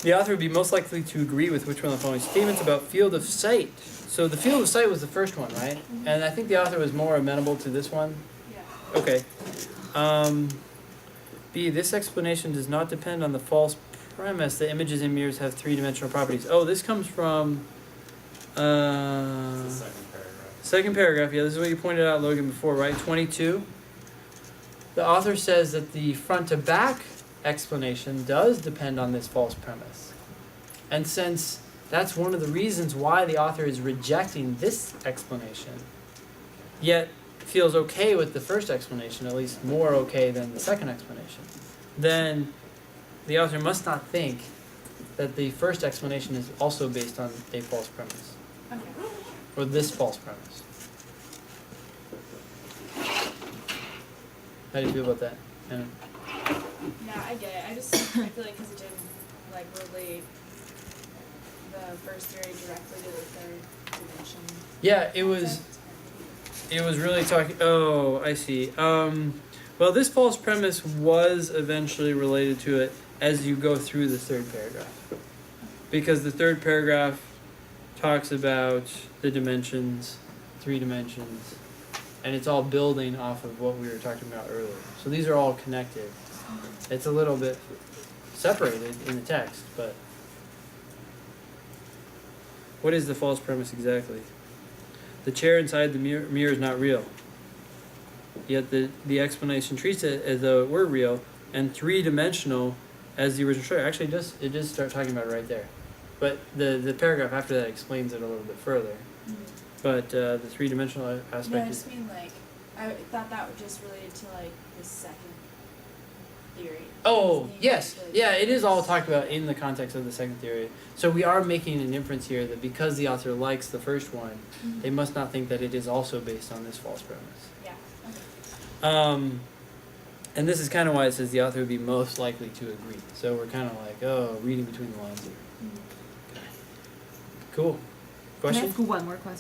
The author would be most likely to agree with which one of the following statements about field of sight. So the field of sight was the first one, right? Mm-hmm. And I think the author was more amenable to this one. Yeah. Okay. B, this explanation does not depend on the false premise that images in mirrors have three-dimensional properties. Oh, this comes from The second paragraph. second paragraph. Yeah, this is what you pointed out, Logan, before, right? 22. The author says that the front-to-back explanation does depend on this false premise. And since that's one of the reasons why the author is rejecting this explanation, yet feels okay with the first explanation, at least more okay than the second explanation, then the author must not think that the first explanation is also based on a false premise, Okay. or this false premise. How do you feel about that, Anna? Yeah, I get it. I feel like because it didn't like relate the first theory directly to the third dimension. Yeah, it was really talking. Oh, I see. Well, this false premise was eventually related to it as you go through the third paragraph, because the third paragraph talks about the dimensions, 3 dimensions, and it's all building off of what we were talking about earlier. So these are all connected. It's a little bit separated in the text, but what is the false premise exactly? The chair inside the mirror is not real. Yet the explanation treats it as though it were real and three-dimensional as the original story. Actually, it does start talking about it right there. But the paragraph after that explains it a little bit further. Mm-hmm. But the three-dimensional aspect No, I is... just mean like I thought that was just related to like the second theory. Oh, It's yes. like Yeah, it is all talked about in the context of the second theory. So we are making an inference here that because the author likes the first one, Mhm. they must not think that it is also based on this false premise. Yeah. Okay. And this is kind of why it says the author would be most likely to agree. So we're kind of like, oh, reading between the lines here. Mhm. Cool. Can I Question? ask one more question?